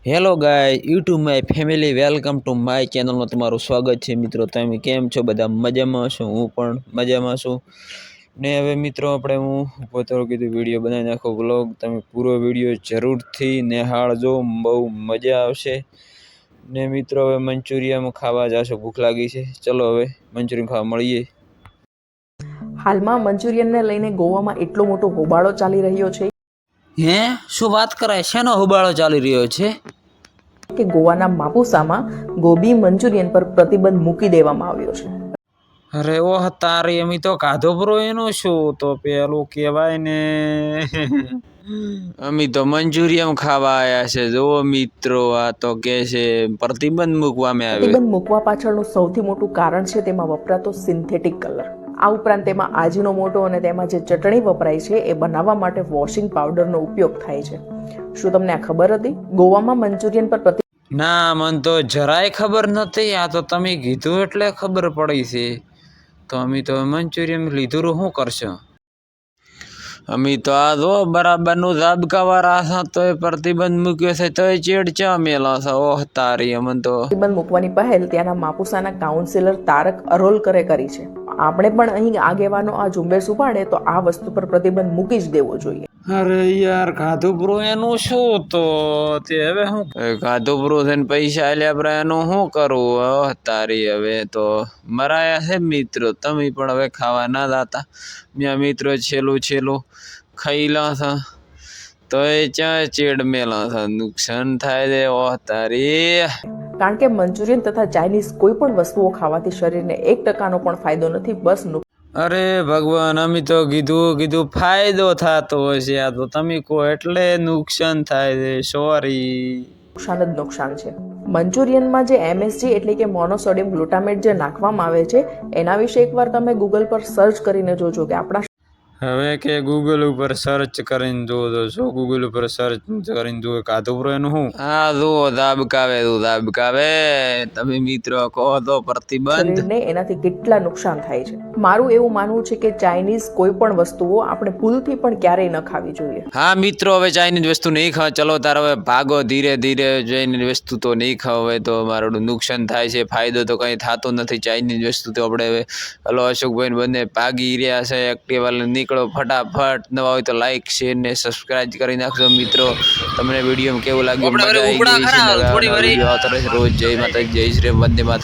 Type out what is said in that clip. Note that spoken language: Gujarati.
Hello guys YouTube my family welcome to my ચેનલમાં તમારું સ્વાગત છે મિત્રો. તમે કેમ છો? બધા મજામાં છો? હું પણ મજામાં છું. ને હવે મિત્રો હું પોતાનું કીધું વિડીયો બનાવી નાખો વ્લોગ. તમે પૂરો વિડીયો જરૂરથી નિહાળજો, બહુ મજા આવશે. ને મિત્રો હવે મંચુરિયન ખાવા જાશો, ભૂખ લાગી છે. ચલો હવે મંચુરિયન ખાવા મળીએ. હાલમાં મંચુરિયનને લઈને ગોવામાં એટલો મોટો હોબાળો ચાલી રહ્યો છે હે, શું વાત કરાય? શેનો હોબાળો ચાલી રહ્યો છે? કે ગોવાના માપુસામાં ગોબી મંચુરિયન પર પ્રતિબંધ મૂકી દેવામાં આવ્યો છે. અરે ઓહ તારી, અમે તો કાધો બ્રો. એનું શું તો પેલું કહેવાય ને અમે તો મંચુરિયન ખાવા આવ્યા છે. જુઓ મિત્રો, આ તો કે છે પ્રતિબંધ મૂકવામાં આવે. પ્રતિબંધ મૂકવા પાછળનું સૌથી મોટું કારણ છે તેમાં વપરાતો સિન્થેટિક કલર. આ ઉપરાંત તેમાં આજીનોમોટો અને તેમાં જે ચટણી વપરાય છે એ બનાવવા માટે વોશિંગ પાવડરનો ઉપયોગ થાય છે. શું તમને આ ખબર હતી? ગોવામાં મંચુરિયન પર ના, મને તો જરાય ખબર નથી. આ તો તમે કીધું એટલે ખબર પડી છે. તો અમે તો મંચુરિયન લીધું શું કરશો? અમે તો આ જો બરાબરનું ઝાબકાવાળા હતા તો એ પ્રતિબંધ મૂક્યો છે તો એ ચેડ ચા મેલા છે. ઓહ તારી, અમને તો પ્રતિબંધ મૂકવાની પહેલ ત્યાંના માપુસાના કાઉન્સિલર તારક અરોલકરે કરી છે. આપણે પણ અહીં આગેવાનો આ ઝુંબેશ ઉપાડે તો આ વસ્તુ પર પ્રતિબંધ મૂકી જ દેવો જોઈએ. અરે યાર, ખાધું બ્રો એનું શું તો તે હવે શું ખાધું બ્રો થઈને પૈસા આલ્યા બ્રો, એનું શું કરવું તારી? હવે તો મરાયા છે મિત્રો. તમે પણ હવે ખાવા ના જાતા. મેં મિત્રો છેલ્લું ખાઈ લા છે તો એ ક્યાં ચેડ મેલા છે, નુકસાન થાય છે. ઓહ તારી, કારણ કે મંચુરિયન તથા ચાઇનીઝ કોઈ પણ વસ્તુઓ ખાવાથી શરીરને 1% પણ ફાયદો નથી, બસ અરે ભગવાન, અમે તો કીધું ફાયદો થતો હશે. આ તો તમે કહો એટલે નુકસાન થાય છે. સોરી, નુકસાન જ નુકસાન છે. મંચુરિયનમાં જે MSG એટલે કે મોનોસોડિયમ ગ્લુટામેટ જે નાખવામાં આવે છે એના વિશે એકવાર તમે ગૂગલ પર સર્ચ કરીને જોજો કે આપણા હવે કે ગૂગલ ઉપર સર્ચ કરીને જોવો છો? ગૂગલ ઉપર સર્ચ કરીને જુઓ કાધું બ્રો એનું શું. હા જુઓ, દાબકાવે તમે મિત્રો કહો તો પ્રતિબંધ. શરીરને એનાથી કેટલા નુકસાન થાય છે. મારું એવું માનવું છે કે ચાઇનીઝ કોઈ પણ વસ્તુઓ આપણે ભૂલથી પણ ક્યારેય ન ખાવી જોઈએ. હા મિત્રો, હવે ચાઇનીઝ વસ્તુ નહીં ખાવ. ચલો તાર હવે ભાગો ધીરે ધીરે. ચાઇનીઝ વસ્તુ તો નહીં ખાવ. હવે તો મારું નુકસાન થાય છે, ફાયદો તો કંઈ થતો નથી. ચાઇનીઝ વસ્તુ તો આપણે હવે હલો અશોકભાઈ બંને ભાગી રહ્યા છે. એક્ટિવા નીકળો ફટાફટ. નવા હોય તો લાઈક શેર ને સબસ્ક્રાઇબ કરી નાખજો મિત્રો. તમને વિડીયો કેવું લાગ્યું? મજા આવી ગઈ છે. રોજ જય માતા, જય શ્રી વંદે માતા.